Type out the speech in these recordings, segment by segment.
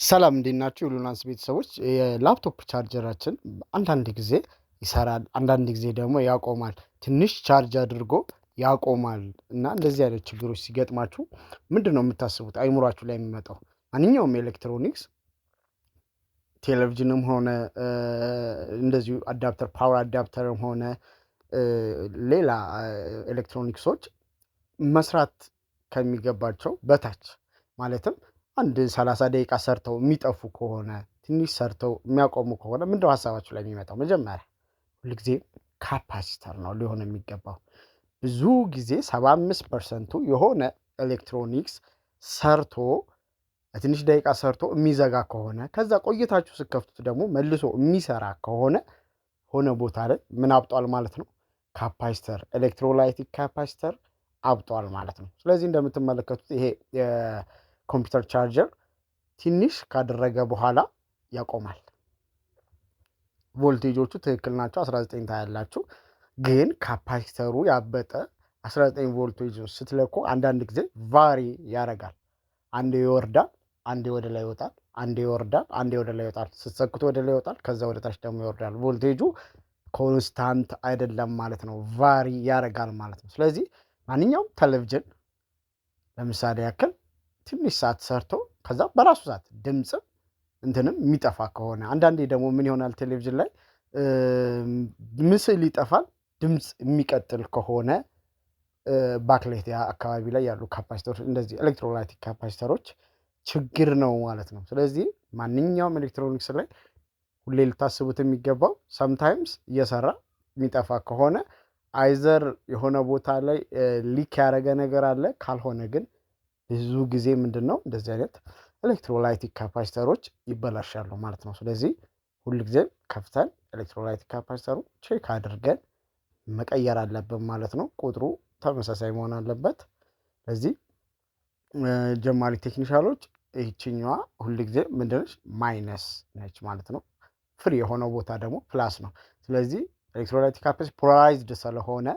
ሰላም እንዴት ናችሁ? የሉናንስ ቤተሰቦች የላፕቶፕ ቻርጀራችን አንዳንድ ጊዜ ይሰራል፣ አንዳንድ ጊዜ ደግሞ ያቆማል። ትንሽ ቻርጅ አድርጎ ያቆማል እና እንደዚህ አይነት ችግሮች ሲገጥማችሁ ምንድን ነው የምታስቡት? አይምሯችሁ ላይ የሚመጣው ማንኛውም ኤሌክትሮኒክስ ቴሌቪዥንም ሆነ እንደዚሁ አዳፕተር ፓወር አዳፕተርም ሆነ ሌላ ኤሌክትሮኒክሶች መስራት ከሚገባቸው በታች ማለትም አንድ 30 ደቂቃ ሰርተው የሚጠፉ ከሆነ ትንሽ ሰርተው የሚያቆሙ ከሆነ ምንድነው ሀሳባችሁ ላይ የሚመጣው? መጀመሪያ ሁልጊዜ ካፓሲተር ነው ሊሆን የሚገባው። ብዙ ጊዜ 75%ቱ የሆነ ኤሌክትሮኒክስ ሰርቶ ትንሽ ደቂቃ ሰርቶ የሚዘጋ ከሆነ ከዛ ቆይታችሁ ስከፍቱት ደግሞ መልሶ የሚሰራ ከሆነ ሆነ ቦታ ላይ ምን አብጧል ማለት ነው? ካፓሲተር ኤሌክትሮላይቲክ ካፓሲተር አብጧል ማለት ነው። ስለዚህ እንደምትመለከቱት ይሄ የኮምፒውተር ቻርጀር ትንሽ ካደረገ በኋላ ያቆማል። ቮልቴጆቹ ትክክል ናቸው፣ 19 ታያላችሁ። ግን ካፓሲተሩ ያበጠ 19 ቮልቴጅ ስትለኩ አንዳንድ ጊዜ ቫሪ ያደርጋል። አንዴ ይወርዳል፣ አንዴ ወደ ላይ ይወጣል፣ አንዴ ይወርዳል፣ አንዴ ወደ ላይ ይወጣል። ስትሰኩት ወደ ላይ ይወጣል፣ ከዛ ወደ ታች ደግሞ ይወርዳል። ቮልቴጁ ኮንስታንት አይደለም ማለት ነው፣ ቫሪ ያደርጋል ማለት ነው። ስለዚህ ማንኛውም ቴሌቪዥን ለምሳሌ ያክል ትንሽ ሰዓት ሰርቶ ከዛ በራሱ ሰዓት ድምፅም እንትንም የሚጠፋ ከሆነ አንዳንዴ ደግሞ ምን ይሆናል ቴሌቪዥን ላይ ምስል ይጠፋል፣ ድምፅ የሚቀጥል ከሆነ ባክላይት አካባቢ ላይ ያሉ ካፓሲተሮች እንደዚህ ኤሌክትሮላይቲክ ካፓሲተሮች ችግር ነው ማለት ነው። ስለዚህ ማንኛውም ኤሌክትሮኒክስ ላይ ሁሌ ልታስቡት የሚገባው ሰምታይምስ እየሰራ የሚጠፋ ከሆነ አይዘር የሆነ ቦታ ላይ ሊክ ያደረገ ነገር አለ፣ ካልሆነ ግን ብዙ ጊዜ ምንድን ነው እንደዚህ አይነት ኤሌክትሮላይቲክ ካፓሲተሮች ይበላሻሉ ማለት ነው። ስለዚህ ሁልጊዜም ከፍተን ኤሌክትሮላይቲክ ካፓሲተሩ ቼክ አድርገን መቀየር አለብን ማለት ነው። ቁጥሩ ተመሳሳይ መሆን አለበት። ስለዚህ ጀማሪ ቴክኒሻሎች ይህችኛዋ ሁልጊዜ ምንድነች ማይነስ ነች ማለት ነው። ፍሪ የሆነው ቦታ ደግሞ ፕላስ ነው። ስለዚህ ኤሌክትሮላይቲክ ካፓሲተር ፖላራይዝድ ስለሆነ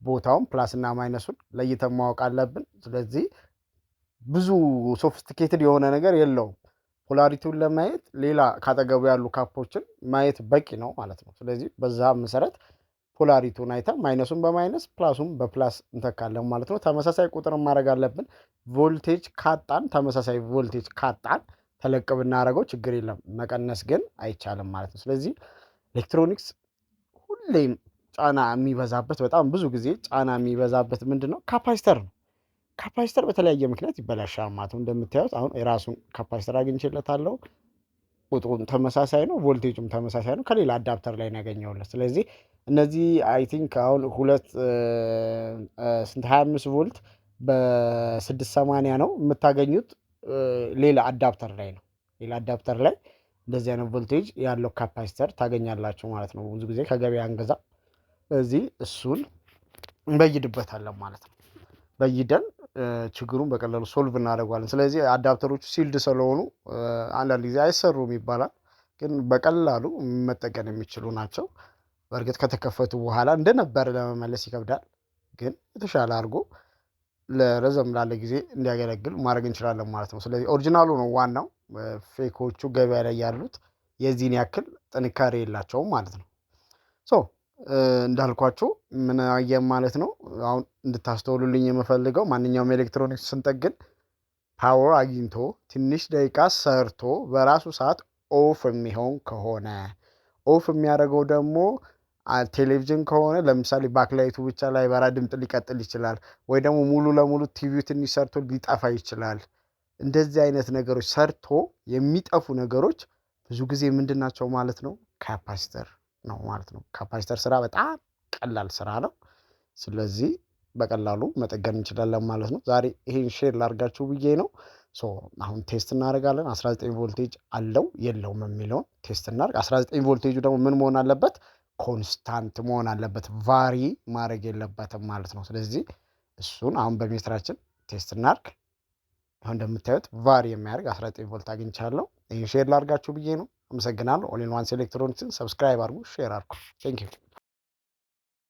ቦታውን ፕላስ እና ማይነሱን ለይተን ማወቅ አለብን። ስለዚህ ብዙ ሶፊስቲኬትድ የሆነ ነገር የለውም። ፖላሪቲውን ለማየት ሌላ ካጠገቡ ያሉ ካፖችን ማየት በቂ ነው ማለት ነው። ስለዚህ በዛ መሰረት ፖላሪቲውን አይተን ማይነሱን በማይነስ ፕላሱን በፕላስ እንተካለን ማለት ነው። ተመሳሳይ ቁጥር ማድረግ አለብን። ቮልቴጅ ካጣን ተመሳሳይ ቮልቴጅ ካጣን ተለቅ ብናደርገው ችግር የለም፣ መቀነስ ግን አይቻልም ማለት ነው። ስለዚህ ኤሌክትሮኒክስ ሁሌም ጫና የሚበዛበት በጣም ብዙ ጊዜ ጫና የሚበዛበት ምንድን ነው? ካፓሲተር ነው። ካፓሲተር በተለያየ ምክንያት ይበላሻል ማለት ነው። እንደምታዩት አሁን የራሱን ካፓሲተር አግኝቼለታለሁ። ቁጥሩም ተመሳሳይ ነው፣ ቮልቴጁም ተመሳሳይ ነው። ከሌላ አዳፕተር ላይ ነው ያገኘሁለት። ስለዚህ እነዚህ አይ ቲንክ አሁን 25 ቮልት በ680 ነው የምታገኙት። ሌላ አዳፕተር ላይ ነው፣ ሌላ አዳፕተር ላይ እንደዚህ አይነት ቮልቴጅ ያለው ካፓሲተር ታገኛላችሁ ማለት ነው። ብዙ ጊዜ ከገበያ አንገዛ። ስለዚህ እሱን እንበይድበታለን ማለት ነው። በይደን ችግሩን በቀላሉ ሶልቭ እናደርገዋለን። ስለዚህ አዳፕተሮቹ ሲልድ ስለሆኑ አንዳንድ ጊዜ አይሰሩም ይባላል፣ ግን በቀላሉ መጠቀም የሚችሉ ናቸው። በእርግጥ ከተከፈቱ በኋላ እንደነበረ ለመመለስ ይከብዳል፣ ግን የተሻለ አድርጎ ለረዘም ላለ ጊዜ እንዲያገለግል ማድረግ እንችላለን ማለት ነው። ስለዚህ ኦሪጂናሉ ነው ዋናው። ፌኮቹ ገበያ ላይ ያሉት የዚህን ያክል ጥንካሬ የላቸውም ማለት ነው። እንዳልኳቸው ምን አየን ማለት ነው። አሁን እንድታስተውሉልኝ የምፈልገው ማንኛውም ኤሌክትሮኒክስ ስንጠግን ፓወር አግኝቶ ትንሽ ደቂቃ ሰርቶ በራሱ ሰዓት ኦፍ የሚሆን ከሆነ፣ ኦፍ የሚያደርገው ደግሞ ቴሌቪዥን ከሆነ ለምሳሌ ባክላይቱ ብቻ ላይ በራ ድምፅ ሊቀጥል ይችላል፣ ወይ ደግሞ ሙሉ ለሙሉ ቲቪው ትንሽ ሰርቶ ሊጠፋ ይችላል። እንደዚህ አይነት ነገሮች ሰርቶ የሚጠፉ ነገሮች ብዙ ጊዜ ምንድን ናቸው ማለት ነው? ካፓሲተር ነው ማለት ነው። ካፓሲተር ስራ በጣም ቀላል ስራ ነው። ስለዚህ በቀላሉ መጠገን እንችላለን ማለት ነው። ዛሬ ይሄን ሼር ላርጋችሁ ብዬ ነው። አሁን ቴስት እናደርጋለን። 19 ቮልቴጅ አለው የለውም የሚለውን ቴስት እናደርግ። 19 ቮልቴጁ ደግሞ ምን መሆን አለበት? ኮንስታንት መሆን አለበት፣ ቫሪ ማድረግ የለበትም ማለት ነው። ስለዚህ እሱን አሁን በሜትራችን ቴስት እናድርግ። አሁን እንደምታዩት ቫሪ የሚያደርግ 19 ቮልት አግኝቻለሁ። ይህን ሼር ላርጋችሁ ብዬ ነው። አመሰግናለሁ። ኦል ኢን ዋንስ ኤሌክትሮኒክስን ሰብስክራይብ አድርጉ፣ ሼር አድርጉ። ቴንክ ዩ